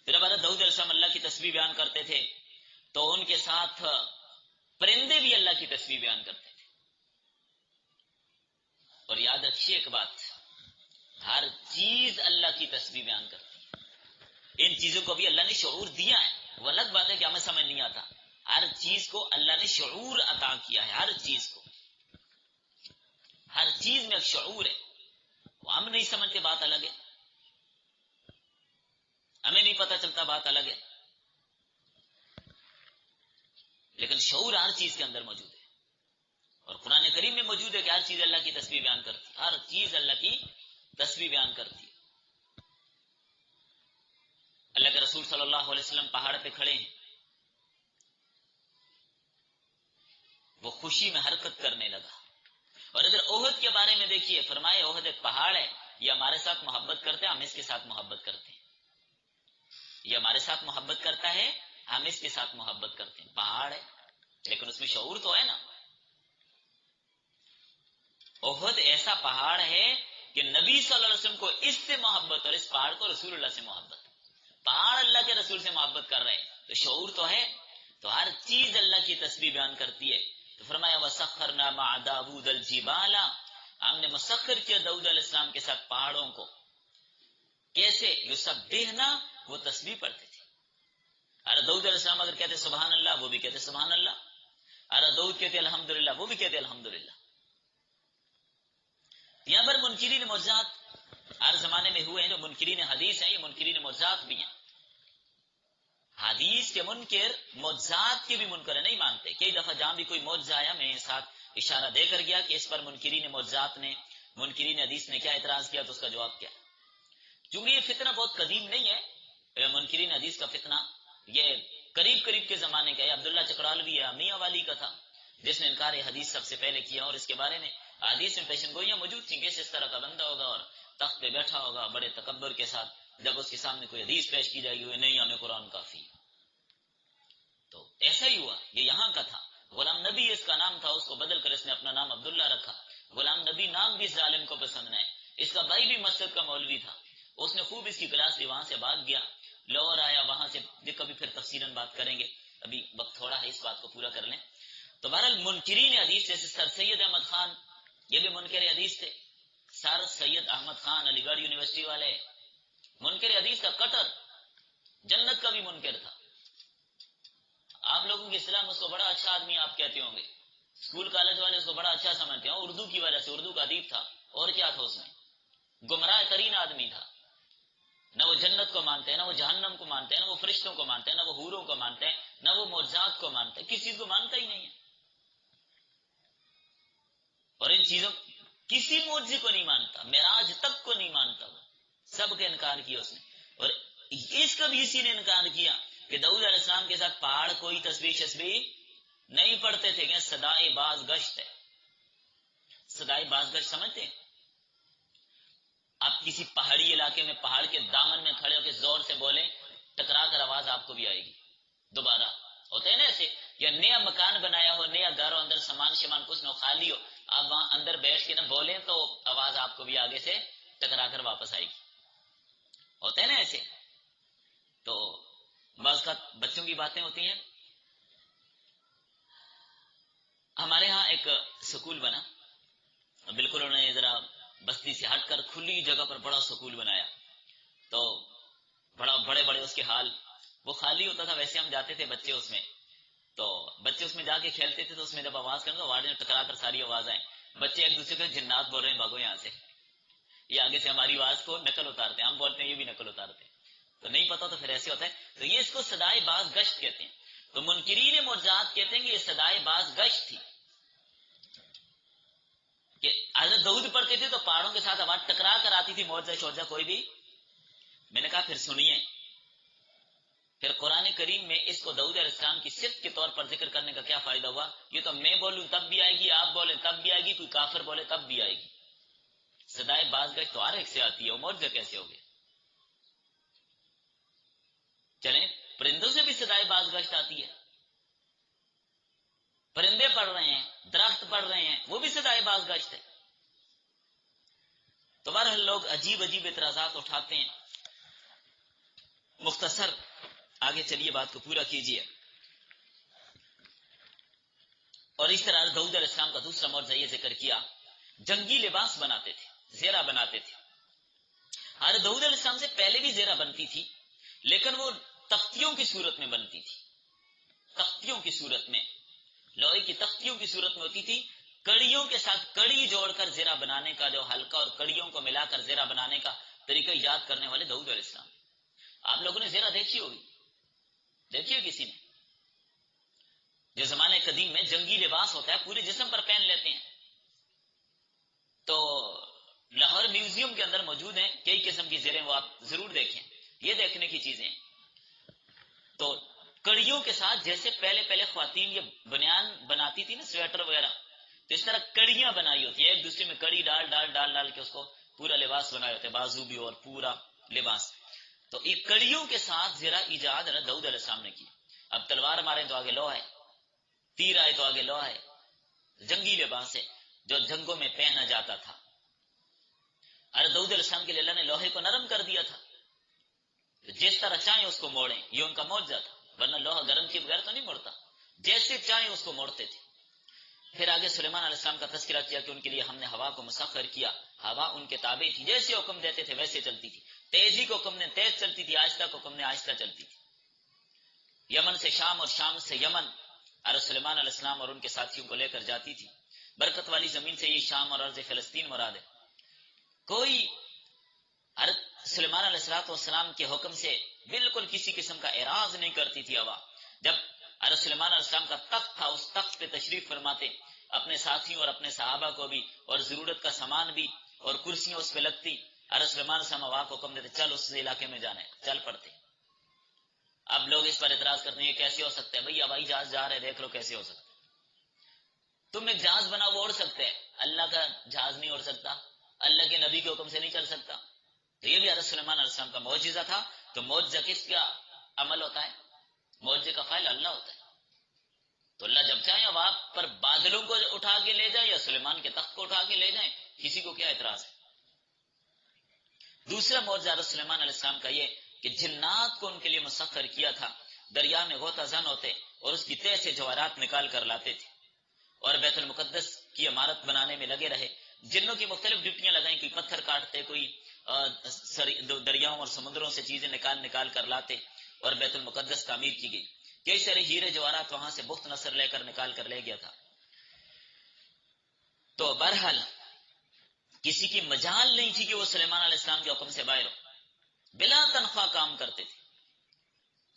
Speaker 1: پھر اب حضرت داؤد علیہ السلام اللہ کی تسبیح بیان کرتے تھے تو ان کے ساتھ پرندے بھی اللہ کی تسبیح بیان کرتے تھے. اور یاد رکھیے ایک بات، ہر چیز اللہ کی تسبیح بیان کرتی ہے. ان چیزوں کو بھی اللہ نے شعور دیا ہے. وہ الگ بات ہے کہ ہمیں سمجھ نہیں آتا. ہر چیز کو اللہ نے شعور عطا کیا ہے، ہر چیز کو، ہر چیز میں ایک شعور ہے. وہ ہم نہیں سمجھتے، بات الگ ہے، ہمیں نہیں پتہ چلتا، بات الگ ہے، لیکن شعور ہر چیز کے اندر موجود ہے. اور قرآن کریم میں موجود ہے کہ ہر چیز اللہ کی تسبیح بیان کرتی، ہر چیز اللہ کی تسبیح بیان کرتی. اللہ کے رسول صلی اللہ علیہ وسلم پہاڑ پہ کھڑے ہیں، وہ خوشی میں حرکت کرنے لگا. اور ادھر احد کے بارے میں دیکھیے، فرمائے احد ایک پہاڑ ہے، یہ ہمارے ساتھ محبت کرتے ہیں، ہم اس کے ساتھ محبت کرتے ہیں. یہ ہمارے ساتھ محبت کرتا ہے، ہم اس کے ساتھ محبت کرتے ہیں. پہاڑ ہے لیکن اس میں شعور تو ہے نا. احد ایسا پہاڑ ہے کہ نبی صلی اللہ علیہ وسلم کو اس سے محبت اور اس پہاڑ کو رسول اللہ سے محبت. پہاڑ اللہ کے رسول سے محبت کر رہے ہیں تو شعور تو ہے. تو ہر چیز اللہ کی تسبیح بیان کرتی ہے. تو فرمایا وَسَخَّرْنَا مَعَ دَاوُودَ الْجِبَالَ، ہم نے مسخر کیا داؤد علیہ السلام کے ساتھ پہاڑوں کو. کیسے؟ یسبحنا، وہ تسبیح پڑھتے تھے. ارے داؤد علیہ السلام اگر کہتے سبحان اللہ، وہ بھی کہتے سبحان اللہ. ارے داؤد کہتے الحمدللہ، وہ بھی کہتے الحمدللہ. یہاں پر منکرین معجزات ہر زمانے میں ہوئے ہیں. جو منکرین حدیث ہیں یہ منکرین معجزات بھی ہیں. حدیث کے منکر معجزات کے بھی منکر نہیں مانتے. کئی دفعہ جہاں بھی کوئی معجزہ آیا میں ساتھ اشارہ دے کر گیا کہ اس پر منکرین معجزات نے، منکرین حدیث نے کیا اعتراض کیا، تو اس کا جواب کیا. چونکہ یہ فتنہ بہت قدیم نہیں ہے، منکرین حدیث کا فتنہ یہ قریب کے زمانے کا ہے. عبداللہ چکرالوی ہے، میاں والی کا تھا جس نے انکار حدیث سب سے پہلے کیا. اور اس کے بارے میں حدیث میں پیشن گوئیاں موجود تھیں کہ اس طرح کا بندہ ہوگا اور تخت پہ بیٹھا ہوگا بڑے تکبر کے ساتھ، جب اس کے سامنے کوئی حدیث پیش کی جائے گی نہیں ہمیں قرآن کافی. تو ایسا ہی ہوا. یہ یہاں کا تھا. غلام نبی اس کا نام تھا، اس کو بدل کر اس نے اپنا نام عبداللہ رکھا. غلام نبی نام بھی ظالم کو پسند نہیں. اس کا بھائی بھی مسجد کا مولوی تھا، اس نے خوب اس کی کلاس لی، وہاں سے بھاگ گیا، لاہور آیا، وہاں سے کبھی پھر تفصیلاً بات کریں گے، ابھی وقت تھوڑا ہے، اس بات کو پورا کر لیں. تو بہرحال منکرین حدیث جیسے سر سید احمد خان، یہ بھی منکر حدیث تھے. سر سید احمد خان علی گڑھ یونیورسٹی والے، منکر حدیث کا کٹر، جنت کا بھی منکر تھا. آپ لوگوں کے اسلام اس کو بڑا اچھا آدمی آپ کہتے ہوں گے، اسکول کالج والے اس کو بڑا اچھا سمجھتے ہیں، اردو کی وجہ سے، اردو کا ادیب تھا. اور کیا تھا اس میں؟ گمراہ ترین آدمی تھا. نہ وہ جنت کو مانتے ہیں، نہ وہ جہنم کو مانتے ہیں، نہ وہ فرشتوں کو مانتے ہیں، نہ وہ حوروں کو مانتے ہیں، نہ وہ معجزات کو مانتے ہیں، کسی چیز کو مانتا ہی نہیں ہے. اور ان چیزوں کسی معجزے کو نہیں مانتا، معراج تک کو نہیں مانتا. وہ سب کا انکار کیا اس نے. اور اس کا بھی اسی نے انکار کیا کہ داؤد علیہ السلام کے ساتھ پہاڑ کوئی تسبیح شسبیح نہیں پڑھتے تھے کہ صدائے باز گشت ہے. صدائے باز گشت سمجھتے ہیں؟ آپ کسی پہاڑی علاقے میں پہاڑ کے دامن میں کھڑے ہو کے زور سے بولیں، ٹکرا کر آواز آپ کو بھی آئے گی دوبارہ. ہوتا ہے نا ایسے؟ یا نیا مکان بنایا ہو، نیا گھر ہو، اندر سامان شمان کچھ نہ خالی ہو، آپ وہاں اندر بیٹھ کے نہ بولیں تو آواز آپ کو بھی آگے سے ٹکرا کر واپس آئے گی. ہوتا ہے نا ایسے؟ تو بعض کا بچوں کی باتیں ہوتی ہیں. ہمارے ہاں ایک سکول بنا، بالکل انہوں نے ذرا بستی سے ہٹ کر کھلی جگہ پر بڑا سکول بنایا، تو بڑے بڑے اس کے حال، وہ خالی ہوتا تھا، ویسے ہم جاتے تھے بچے اس میں، تو بچے اس میں جا کے کھیلتے تھے، تو اس میں جب آواز کرنا تو آواز میں ٹکرا کر ساری آواز آئیں، بچے ایک دوسرے کو جنات بول رہے ہیں بھاگو یہاں سے، یہ آگے سے ہماری آواز کو نقل اتارتے ہیں، ہم بولتے ہیں یہ بھی نقل اتارتے ہیں، تو نہیں پتا تو پھر ایسے ہوتا ہے، تو یہ اس کو صدائے باز گشت کہتے ہیں۔ تو منکرین معجزات کہتے ہیں کہ یہ صدائے باز گشت تھی، کہ حضرت داؤد پڑھتے تھے تو پہاڑوں کے ساتھ آواز ٹکرا کر آتی تھی، معجزہ شوجہ کوئی بھی۔ میں نے کہا پھر سنیے، پھر قرآن کریم میں اس کو داؤد علیہ السلام کی صفت کے طور پر ذکر کرنے کا کیا فائدہ ہوا؟ یہ تو میں بولوں تب بھی آئے گی، آپ بولیں تب بھی آئے گی، کوئی کافر بولے تب بھی آئے گی۔ صدائے باز گشت تو ہر ایک سے آتی ہے، وہ معجزہ کیسے ہو گیا؟ چلیں پرندوں سے بھی صدائے باز گشت آتی ہے، پرندے پڑھ رہے ہیں، درخت پڑھ رہے ہیں، وہ بھی صدائے باز گشت ہے۔ تو بہرحال لوگ عجیب عجیب اعتراضات اٹھاتے ہیں۔ مختصر آگے چلیے، بات کو پورا کیجیے۔ اور اس طرح داؤد علیہ السلام کا دوسرا معجزہ یہ ذکر کیا، جنگی لباس بناتے تھے، زیرہ بناتے تھے۔ حضرت داؤد علیہ السلام سے پہلے بھی زیرہ بنتی تھی، لیکن وہ تختیوں کی صورت میں بنتی تھی، تختیوں کی صورت میں، لوہے کی تختیوں کی صورت میں ہوتی تھی، کڑیوں کے ساتھ کڑی جوڑ کر زیرہ بنانے کا جو حلقہ اور کڑیوں کو ملا کر زیرہ بنانے کا طریقہ ایجاد کرنے والے داؤد علیہ السلام۔ آپ لوگوں نے زیرہ دیکھی ہوگی، دیکھی ہو کسی نے؟ جو زمانے قدیم میں جنگی لباس ہوتا ہے پورے جسم پر پہن لیتے ہیں، تو لاہور میوزیم کے اندر موجود ہیں کئی قسم کی زیریں، وہ آپ ضرور دیکھیں، یہ دیکھنے کی چیزیں۔ تو کڑیوں کے ساتھ جیسے پہلے خواتین یہ بنیان بناتی تھی نا، سویٹر وغیرہ، تو اس طرح کڑیاں بنائی ہوتی ہیں، ایک دوسرے میں کڑی ڈال کے اس کو پورا لباس بنائے ہوتے ہیں، بازو بھی اور پورا لباس۔ تو یہ کڑیوں کے ساتھ زیرہ ایجاد داؤد علیہ السلام نے کی۔ اب تلوار مارے تو آگے لوہا ہے، تیر آئے تو آگے لوہا ہے، جنگی لباس ہے جو جنگوں میں پہنا جاتا تھا۔ حضرت داؤد علیہ السلام کے لیے اللہ نے لوہے کو نرم کر دیا تھا، جس طرح چاہیں اس کو موڑیں، یہ ان کا معجزہ تھا، ورنہ لوہا گرم کے بغیر تو نہیں موڑتا، جیسے چاہیں اس کو موڑتے تھے۔ پھر آگے سلیمان علیہ السلام کا تذکرہ کیا کہ ان کے لیے ہم نے ہوا کو مسخر کیا، ہوا ان کے تابع تھی، جیسے حکم دیتے تھے ویسے چلتی تھی، تیزی کو حکم نے تیز چلتی تھی، آہستہ کو حکم نے آہستہ چلتی تھی۔ یمن سے شام اور شام سے یمن حضرت سلیمان علیہ السلام اور ان کے ساتھیوں کو لے کر جاتی تھی۔ برکت والی زمین سے یہ شام اور ارض فلسطین مراد ہے۔ کوئی حضرت سلیمان علیہ السلام کے حکم سے بالکل کسی قسم کا اعراض نہیں کرتی تھی ہوا۔ جب حضرت سلیمان علیہ السلام کا تخت تھا، اس تخت پہ تشریف فرماتے، اپنے ساتھیوں اور اپنے صحابہ کو بھی اور ضرورت کا سامان بھی اور کرسیاں اس پہ لگتی، حضرت سلیمان علیہ السلام ہوا کو حکم دیتے چل اس علاقے میں جانا ہے، چل پڑتے۔ اب لوگ اس پر اعتراض کرتے ہیں یہ کیسے ہو سکتا ہے؟ بھئی ہوائی جہاز جا رہے، دیکھ لو کیسے ہو سکتا ہے؟ تم ایک جہاز بنا وہ اڑ سکتے ہیں، اللہ کا جہاز نہیں اڑ سکتا، اللہ کے نبی کے حکم سے نہیں چل سکتا۔ تو یہ بھی حضرت سلیمان علیہ السلام کا معجزہ تھا۔ تو معجزہ کس کا عمل ہوتا ہے؟ معجزے کا فاعل اللہ ہوتا ہے۔ تو اللہ جب چاہے اب آپ پر بادلوں کو اٹھا کے لے جائیں یا سلیمان کے تخت کو اٹھا کے لے جائیں، کسی کو کیا اعتراض ہے؟ دوسرا معجزہ حضرت سلیمان علیہ السلام کا یہ کہ جنات کو ان کے لیے مسخر کیا تھا، دریا میں غوطہ زن ہوتے اور اس کی تہ سے جواہرات نکال کر لاتے تھے اور بیت المقدس کی عمارت بنانے میں لگے رہے۔ جنوں کی مختلف ڈیوٹیاں لگائیں، کوئی پتھر کاٹتے، کوئی دریاؤں اور سمندروں سے چیزیں نکال کر لاتے اور بیت المقدس تعمیر کی گئی۔ کئی سارے ہیرے جواہرات وہاں سے بخت نصر لے کر نکال کر لے گیا تھا۔ تو بہرحال کسی کی مجال نہیں تھی کہ وہ سلیمان علیہ السلام کے حکم سے باہر ہو، بلا تنخواہ کام کرتے تھے۔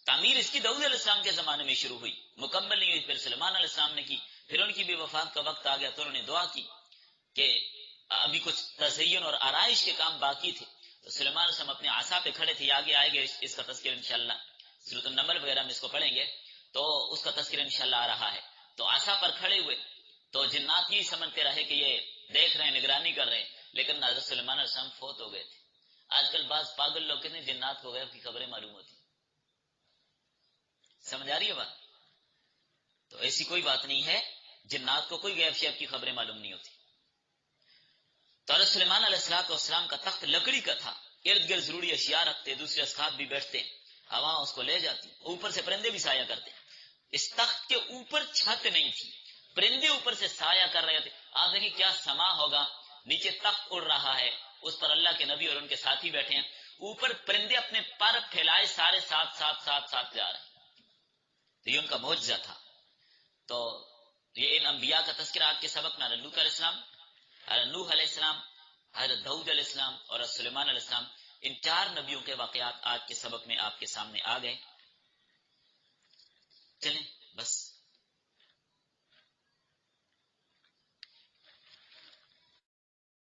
Speaker 1: تعمیر اس کی داؤد علیہ السلام کے زمانے میں شروع ہوئی، مکمل نہیں ہوئی، پھر سلیمان علیہ السلام نے کی، پھر ان کی بھی وفات کا وقت آ گیا تو انہوں نے دعا کی کہ ابھی کچھ تزئین اور آرائش کے کام باقی تھے۔ تو سلیمان علیہ السلام اپنے عصا پہ کھڑے تھے، آگے آئے گے اس کا تذکرہ انشاءاللہ سورۃ النمل وغیرہ میں اس کو پڑھیں گے تو اس کا تذکرہ انشاءاللہ آ رہا ہے۔ تو عصا پر کھڑے ہوئے تو جنات یہ سمجھتے رہے کہ یہ دیکھ رہے ہیں، نگرانی کر رہے ہیں، لیکن حضرت سلیمان علیہ السلام فوت ہو گئے تھے۔ آج کل بعض پاگل لوگ کہتے ہیں جنات کو غیب کی خبریں معلوم ہوتی، سمجھ آ رہی ہے بات؟ تو ایسی کوئی بات نہیں ہے، جنات کو کوئی غیب شیب کی خبریں معلوم نہیں ہوتی۔ تو حضرت سلیمان علیہ السلام کا تخت لکڑی کا تھا، ارد گرد ضروری اشیاء رکھتے، دوسرے اصحاب بھی بیٹھتے، ہوا اس کو لے جاتی، اوپر سے پرندے بھی سایہ کرتے۔ اس تخت کے اوپر چھت نہیں تھی، پرندے اوپر سے سایہ کر رہے تھے. آپ دیکھیں کیا سما ہوگا, نیچے تخت اڑ رہا ہے, اس پر اللہ کے نبی اور ان کے ساتھی بیٹھے ہیں, اوپر پرندے اپنے پر پھیلائے سارے ساتھ جا رہے ہیں. تو یہ ان کا معجزہ تھا. تو یہ ان انبیاء کا تذکرہ آج کے سبق میں حضرت لوط علیہ السلام, حضرت نوح علیہ السلام, حضرت داؤد علیہ السلام اور حضرت سلیمان علیہ السلام, ان 4 نبیوں کے واقعات آج کے سبق میں آپ کے سامنے آ گئے. چلیں